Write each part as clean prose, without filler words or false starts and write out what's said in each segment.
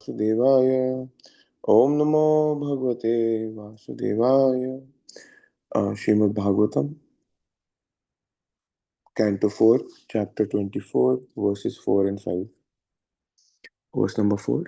Vasudevaya. Om Namo Bhagavate Vasudevaya. Srimad Bhagavatam, Canto 4, Chapter 24, verses 4 and 5. Verse number 4.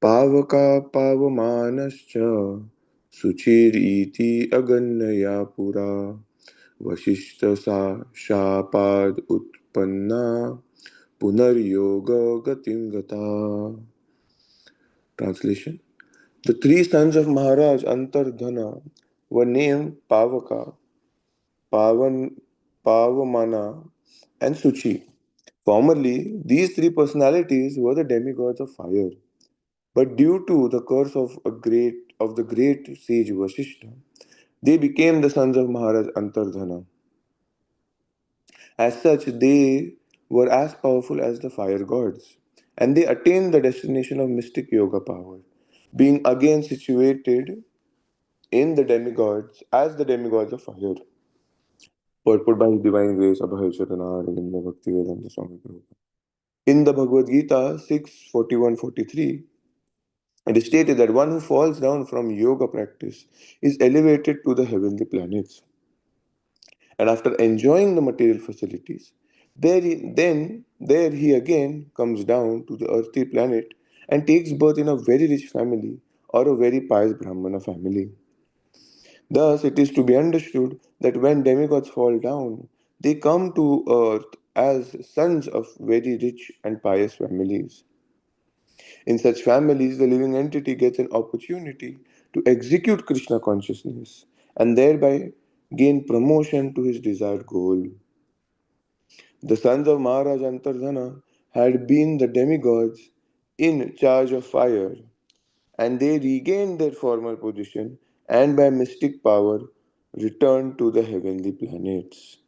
Pavaka pavamanascha suchiriti agannaya pura Vashishta shapad utpanna punaryoga gatim gata. Translation. The three sons of Maharaj Antardhana were named Pavaka, Pavan, Pavamana, and Suchi. Formerly, these three personalities were the demigods of fire, but due to the curse of the great sage Vasishta, they became the sons of Maharaj Antardhana. As such, they were as powerful as the fire gods, and they attained the destination of mystic yoga power, being again situated in the demigods as the demigods of fire. Purport by His Divine Grace, Abhay Charanaravinda Bhakti Vedanta Swami Prabhupada. In the Bhagavad Gita 6:41-43, it is stated that one who falls down from yoga practice is elevated to the heavenly planets. And after enjoying the material facilities, there he again comes down to the earthly planet and takes birth in a very rich family or a very pious Brahmana family. Thus, it is to be understood that when demigods fall down, they come to earth as sons of very rich and pious families. In such families, the living entity gets an opportunity to execute Krishna consciousness and thereby gain promotion to his desired goal. The sons of Maharaj Antardhana had been the demigods in charge of fire, and they regained their former position and by mystic power returned to the heavenly planets.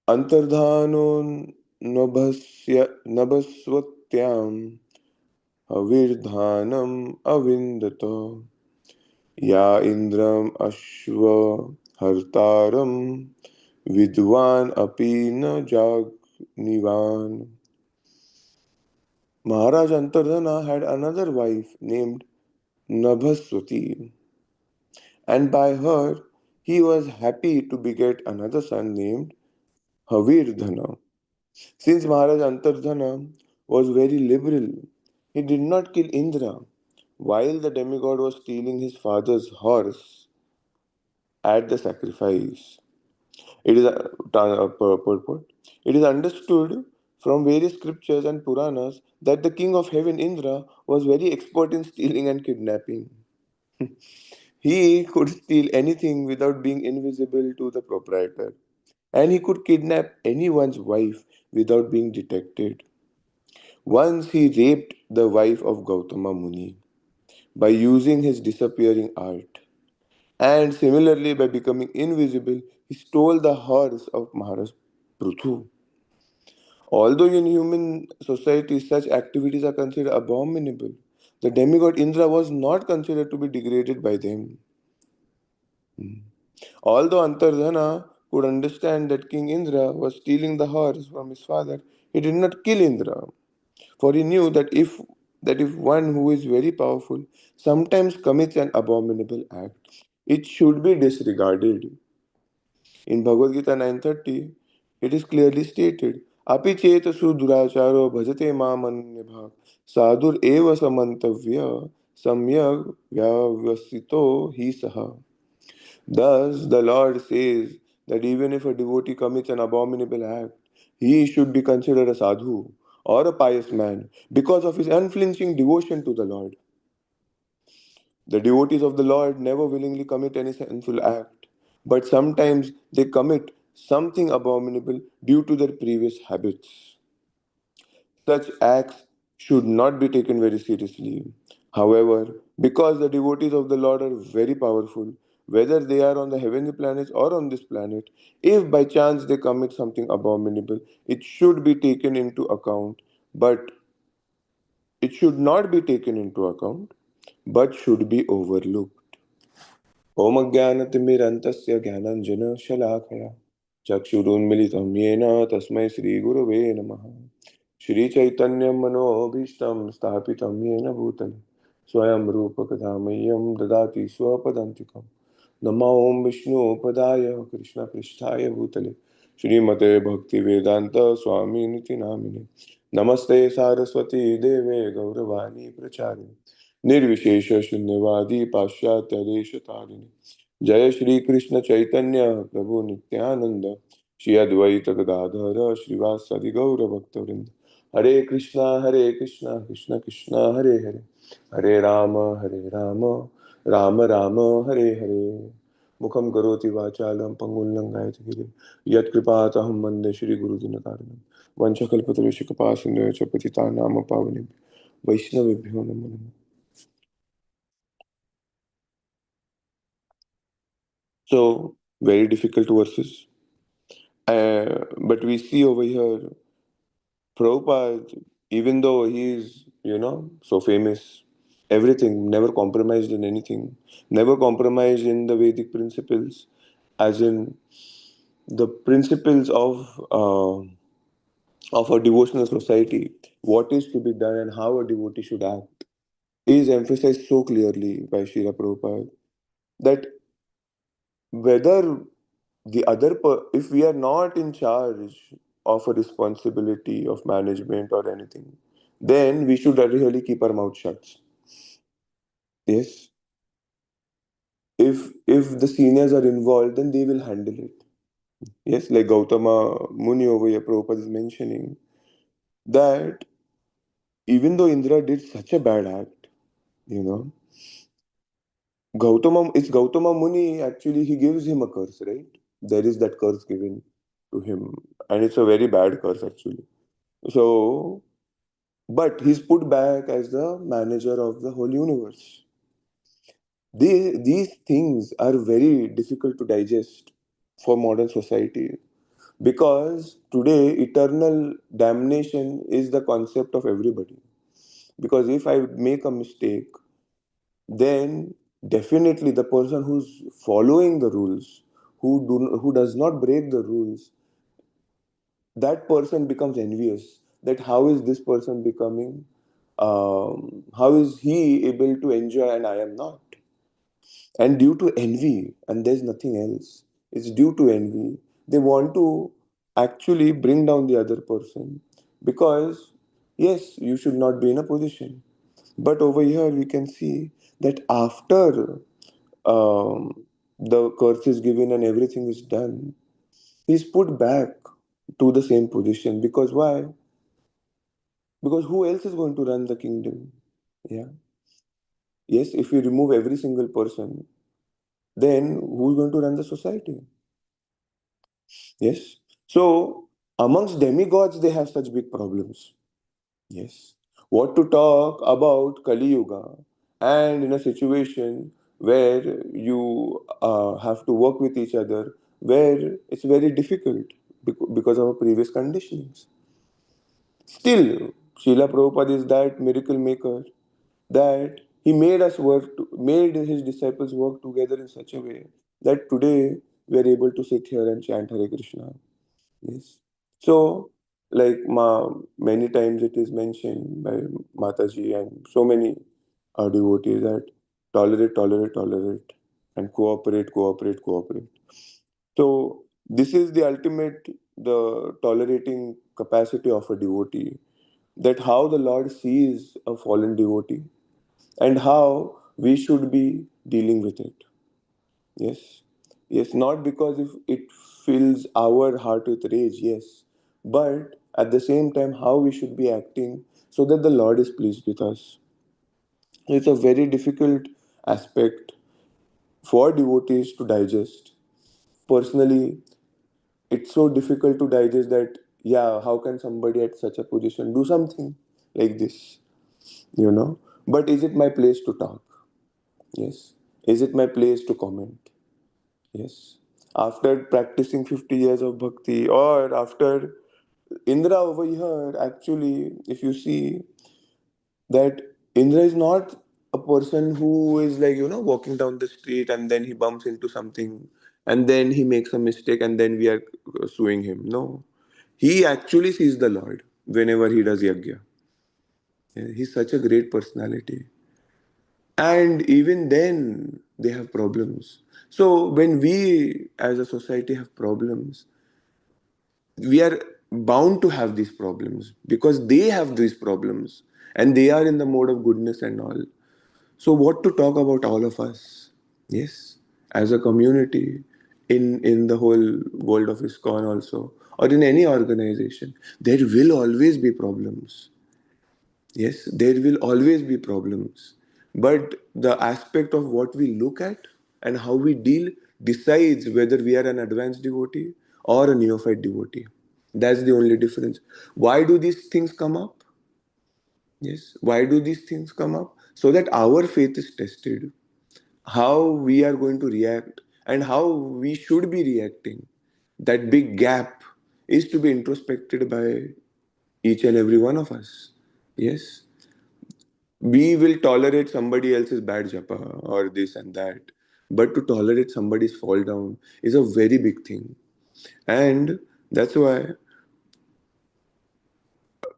Antardhano nabhaswatyam havirdhanam avindata ya indram ashva hartaram vidwan api na jagnivan. Maharaj Antardhana had another wife named Nabhaswati, and by her he was happy to beget another son named Havirdhana. Since Maharaj Antardhana was very liberal, he did not kill Indra while the demigod was stealing his father's horse at the sacrifice. It is purport. It is understood from various scriptures and Puranas that the king of heaven Indra was very expert in stealing and kidnapping. He could steal anything without being invisible to the proprietor, and he could kidnap anyone's wife without being detected. Once he raped the wife of Gautama Muni by using his disappearing art, and similarly by becoming invisible, he stole the horse of Maharaj Prithu. Although in human society such activities are considered abominable, the demigod Indra was not considered to be degraded by them. Although Antardhana could understand that King Indra was stealing the horse from his father, he did not kill Indra, for he knew that if one who is very powerful sometimes commits an abominable act, it should be disregarded. In Bhagavad Gita 9:30, it is clearly stated, Api cheta suduracharo bhajate mamanyabha sadur eva samantavya samyak vyavasito hi saha. Thus, the Lord says that even if a devotee commits an abominable act, he should be considered a sadhu or a pious man because of his unflinching devotion to the Lord. The devotees of the Lord never willingly commit any sinful act, but sometimes they commit something abominable due to their previous habits. Such acts should not be taken very seriously. However, because the devotees of the Lord are very powerful, whether they are on the heavenly planets or on this planet, if by chance they commit something abominable, it should be taken into account, but it should not be taken into account, but should be overlooked. Om Jnanatimirantasya Jnananjana Shalakaya Chakshurunmilitam Yena Tasmai Sri Gurave Namaha. श्रीचैतन्यमनोभीष्टं स्थापितं येन भूतले स्वयं रूपकथा मह्यं ददाति स्वपदान्तिकं नमो ॐ विष्णुपदाय कृष्णपृष्ठाय भूतले श्रीमते भक्तिवेदान्त स्वामिनिति नामिने नमस्ते सारस्वती देवे गौरवाणी प्रचारिणे निर्विशेष शून्यवादी पाश्चात्यदेशतारिणे जय श्री कृष्ण चैतन्य प्रभु नित्यानंद श्री अद्वैत गदाधर श्रीवासदि गौर भक्तवृंद हरे कृष्णा कृष्ण कृष्ण हरे हरे राम राम राम हरे हरे मुखम करोति वाचालं पंगुं लंघयति गिरिं यत्कृपातहं वन्दे श्रीगुरुदिनतारिणं वंशकल्पतरुषिकपासिन्यो च पतितानां पावनेभ्यो वैष्णवेभ्यो नमो नमः. So very difficult verses, but we see over here Prabhupada, even though he is, so famous, everything, never compromised in anything, never compromised in the Vedic principles, as in the principles of a devotional society, what is to be done and how a devotee should act, is emphasized so clearly by Srila Prabhupada that whether if we are not in charge of a responsibility of management or anything, then we should really keep our mouth shut. Yes, if the seniors are involved, then they will handle it. Yes, like Gautama Muni over here, Prabhupada is mentioning that even though Indra did such a bad act, you know, Gautama Muni actually he gives him a curse, right? There is that curse given to him, and it's a very bad curse actually. So, but he's put back as the manager of the whole universe. These things are very difficult to digest for modern society because today eternal damnation is the concept of everybody. Because if I make a mistake, then definitely the person who's following the rules, who does not break the rules, that person becomes envious. That how is this person becoming? How is he able to enjoy and I am not? And due to envy, and there's nothing else. It's due to envy. They want to actually bring down the other person because yes, you should not be in a position. But over here, we can see that after the curse is given and everything is done, he's put back to the same position. Because why? Because who else is going to run the kingdom? Yeah. Yes, if we remove every single person, then who's going to run the society? Yes. So amongst demigods, they have such big problems. Yes. What to talk about Kali Yuga and in a situation where you have to work with each other, where it's very difficult because of our previous conditionings. Still, Srila Prabhupada is that miracle maker that he made his disciples work together in such a way that today we are able to sit here and chant Hare Krishna. Yes. So, like many times it is mentioned by Mataji and so many devotees that tolerate, and cooperate. So, this is the ultimate, the tolerating capacity of a devotee. That how the Lord sees a fallen devotee and how we should be dealing with it. Yes. Yes, not because if it fills our heart with rage, yes, but at the same time, how we should be acting so that the Lord is pleased with us. It's a very difficult aspect for devotees to digest. Personally, it's so difficult to digest that, yeah, how can somebody at such a position do something like this, you know? But is it my place to talk? Yes. Is it my place to comment? Yes. After practicing 50 years of bhakti, or after Indra over here, actually, if you see that Indra is not a person who is like, walking down the street and then he bumps into something and then he makes a mistake and then we are suing him. No. He actually sees the Lord. whenever he does yajna. Yeah, he's such a great personality. And even then, they have problems. So when we as a society have problems, we are bound to have these problems because they have these problems and they are in the mode of goodness and all. So, what to talk about all of us? Yes, as a community, in the whole world of ISKCON also, or in any organization, there will always be problems. Yes, there will always be problems. But the aspect of what we look at and how we deal decides whether we are an advanced devotee or a neophyte devotee. That's the only difference. Why do these things come up? Yes, why do these things come up? So that our faith is tested, how we are going to react, and how we should be reacting. That big gap is to be introspected by each and every one of us. Yes, we will tolerate somebody else's bad japa or this and that, but to tolerate somebody's fall down is a very big thing. And that's why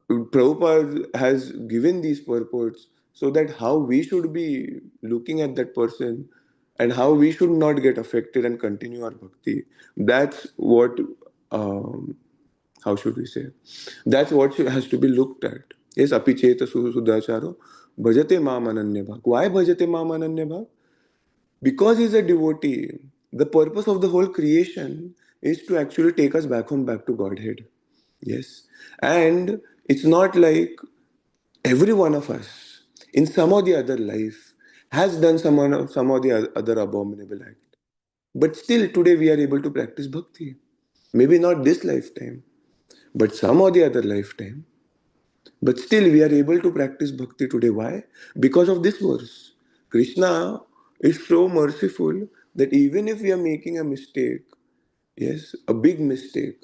Prabhupada has given these purports so that how we should be looking at that person and how we should not get affected and continue our bhakti. That's what, um, how should we say? That's what has to be looked at. Yes, apicheta sudacharo, bhajate mam ananya bhak. Why bhajate mam ananya bhak? Because he's a devotee. The purpose of the whole creation is to actually take us back home, back to Godhead. Yes. And it's not like every one of us in some or the other life has done some or the other abominable act. But still today we are able to practice bhakti. Maybe not this lifetime, but some or the other lifetime. But still we are able to practice bhakti today. Why? Because of this verse. Krishna is so merciful that even if we are making a mistake, yes, a big mistake,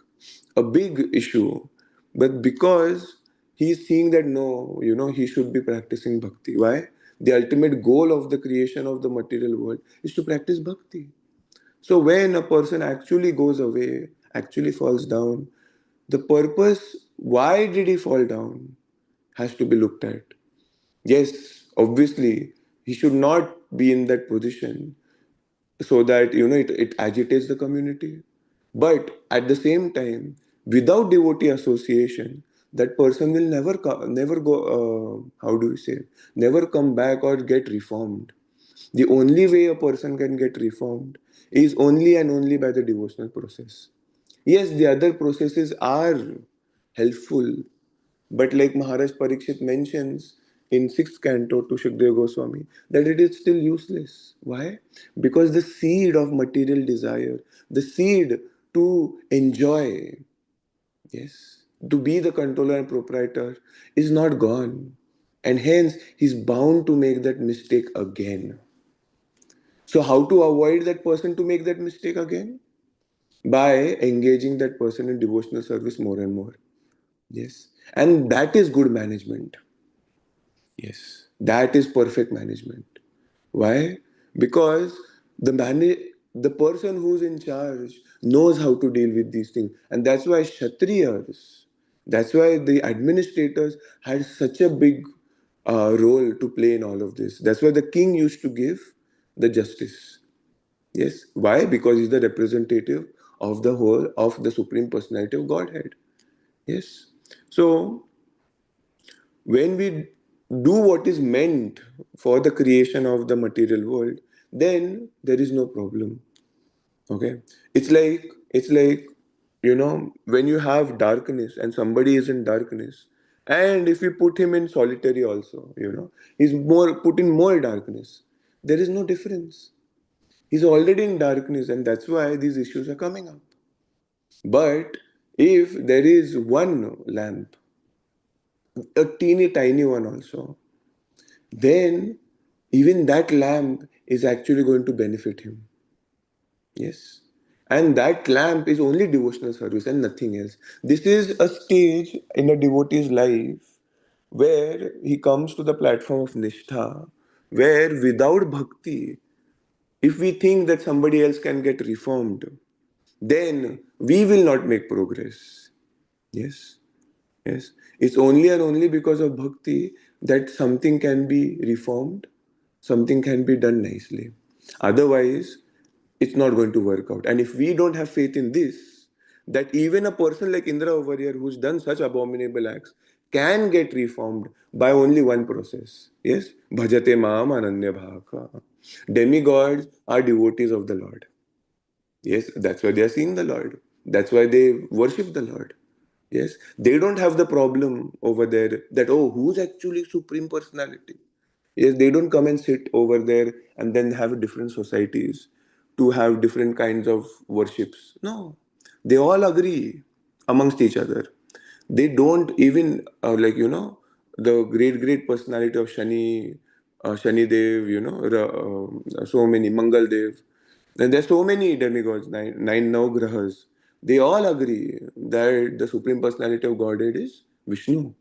a big issue. But because he's seeing that no, he should be practicing bhakti. Why? The ultimate goal of the creation of the material world is to practice bhakti. So when a person actually goes away, actually falls down, the purpose, why did he fall down, has to be looked at. Yes, obviously, he should not be in that position so that it agitates the community, but at the same time without devotee association that person will never go, how do we say, never come back or get reformed. The only way a person can get reformed is only and only by the devotional process. Yes, the other processes are helpful, but like Maharaj Parikshit mentions in sixth canto to Shukdev Goswami, that it is still useless. Why? Because the seed of material desire, the seed to enjoy, yes, to be the controller and proprietor is not gone. And hence, he's bound to make that mistake again. So, how to avoid that person to make that mistake again? By engaging that person in devotional service more and more. Yes. And that is good management. Yes, that is perfect management. Why? Because the person who's in charge knows how to deal with these things, and that's why Kshatriyas, that's why the administrators had such a big role to play in all of this. That's why the king used to give the justice. Yes, why? Because he's the representative of the whole of the supreme personality of Godhead. Yes, so when we do what is meant for the creation of the material world, then there is no problem. Okay, it's like when you have darkness and somebody is in darkness, and if you put him in solitary also, he's more put in more darkness. There is no difference. He's already in darkness, and that's why these issues are coming up. But if there is one lamp, a teeny tiny one also, then even that lamp is actually going to benefit him. Yes. And that lamp is only devotional service and nothing else. This is a stage in a devotee's life where he comes to the platform of Nishtha, where without bhakti, if we think that somebody else can get reformed, then we will not make progress. Yes. Yes. It's only and only because of bhakti that something can be reformed, something can be done nicely. Otherwise, it's not going to work out. And if we don't have faith in this, that even a person like Indra over here who's done such abominable acts can get reformed by only one process. Yes? Bhajate maam ananya bhaka. Demigods are devotees of the Lord. Yes, that's why they are seeing the Lord. That's why they worship the Lord. Yes, they don't have the problem over there that, oh, who's actually Supreme Personality? Yes, they don't come and sit over there and then have different societies to have different kinds of worships. No, they all agree amongst each other. They don't even, the great personality of Shani Dev, so many, Mangal Dev. And there's so many demigods, nine Navagrahas. They all agree that the Supreme Personality of Godhead is Vishnu.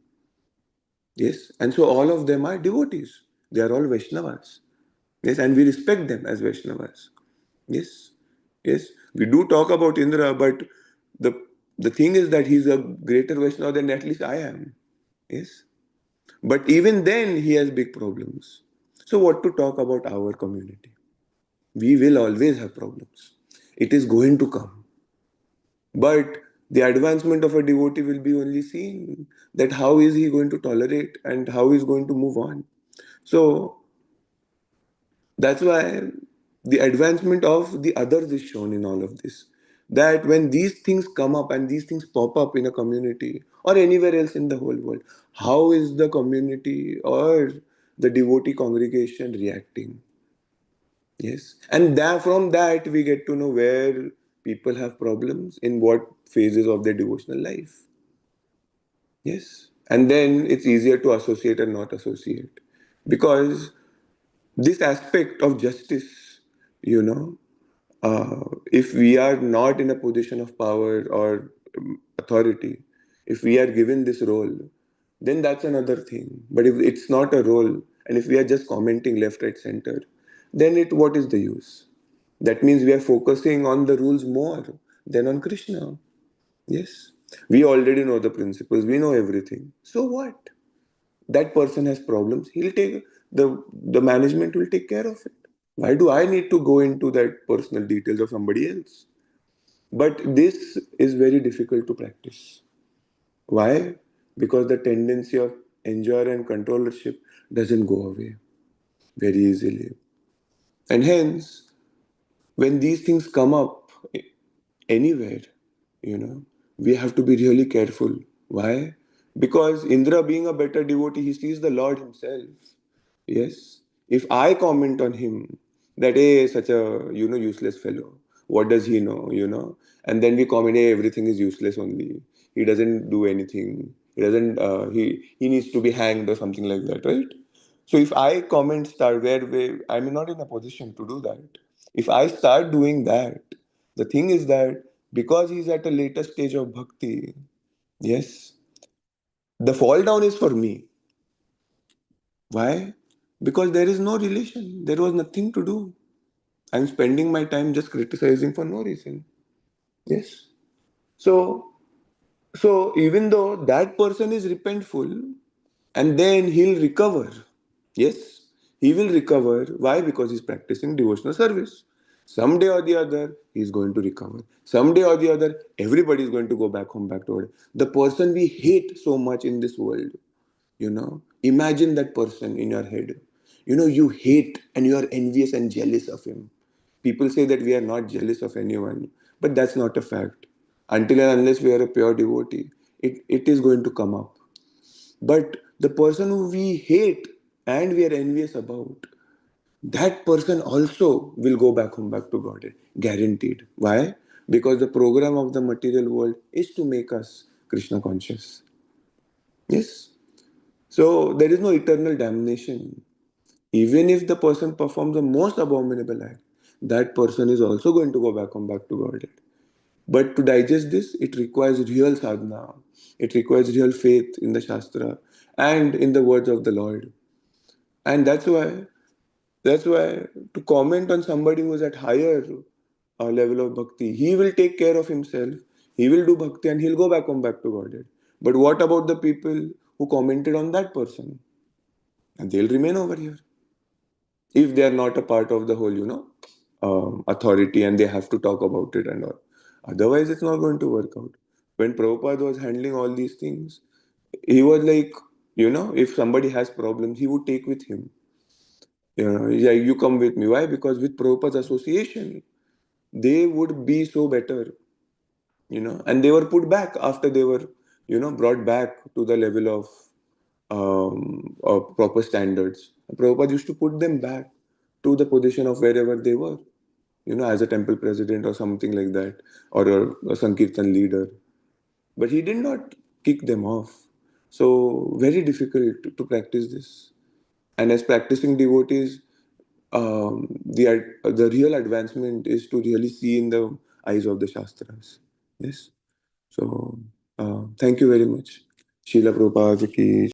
Yes. And so all of them are devotees. They are all Vaishnavas. Yes. And we respect them as Vaishnavas. Yes. Yes. We do talk about Indra, but the the thing is that he's a greater Vaishnava than at least I am. Yes. But even then he has big problems. So what to talk about our community? We will always have problems. It is going to come. But the advancement of a devotee will be only seen that how is he going to tolerate and how he is going to move on. So that's why the advancement of the others is shown in all of this. That when these things come up and these things pop up in a community or anywhere else in the whole world, how is the community or the devotee congregation reacting? Yes. And from that, we get to know where people have problems in what phases of their devotional life. Yes. And then it's easier to associate and not associate. Because this aspect of justice, you know, if we are not in a position of power or authority, if we are given this role, then that's another thing. But if it's not a role, and if we are just commenting left, right, center, then what is the use? That means we are focusing on the rules more than on Krishna. Yes. We already know the principles, we know everything. So what? That person has problems. He'll take the management will take care of it. Why do I need to go into that personal details of somebody else? But this is very difficult to practice. Why? Because the tendency of enjoyer and controllership doesn't go away very easily. And hence, when these things come up anywhere, you know, we have to be really careful. Why? Because Indra, being a better devotee, he sees the Lord himself. Yes. If I comment on him that, hey, such a, useless fellow, what does he know, And then we comment, hey, everything is useless only. He doesn't do anything. He doesn't, he needs to be hanged or something like that, right? So if I comment start where I'm not in a position to do that. If I start doing that, the thing is that because he's at a later stage of bhakti, yes, the fall down is for me. Why? Because there is no relation. There was nothing to do. I'm spending my time just criticizing for no reason. Yes. So, so even though that person is repentful, and then he'll recover. Yes, he will recover. Why? Because he's practicing devotional service. Someday or the other, he's going to recover. Someday or the other, everybody is going to go back home, back to it. The person we hate so much in this world, imagine that person in your head. You hate and you are envious and jealous of him. People say that we are not jealous of anyone, but that's not a fact. Until and unless we are a pure devotee, it is going to come up. But the person who we hate and we are envious about, that person also will go back home, back to God. Guaranteed. Why? Because the program of the material world is to make us Krishna conscious. Yes. So there is no eternal damnation. Even if the person performs the most abominable act, that person is also going to go back home, back to God. But to digest this, it requires real sadhana. It requires real faith in the Shastra and in the words of the Lord. And that's why to comment on somebody who is at higher level of bhakti, he will take care of himself. He will do bhakti and he'll go back home, back to Godhead. But what about the people who commented on that person? And they'll remain over here if they are not a part of the whole, authority, and they have to talk about it and all. Otherwise, it's not going to work out. When Prabhupada was handling all these things, he was like, if somebody has problems, he would take with him. Yeah, you come with me. Why? Because with Prabhupada's association, they would be so better, and they were put back after they were, brought back to the level of proper standards. Prabhupada used to put them back to the position of wherever they were, as a temple president or something like that, or a Sankirtan leader. But he did not kick them off. So, very difficult to practice this. And as practicing devotees, the real advancement is to really see in the eyes of the Shastras. Yes. So, thank you very much. Srila Prabhupada ki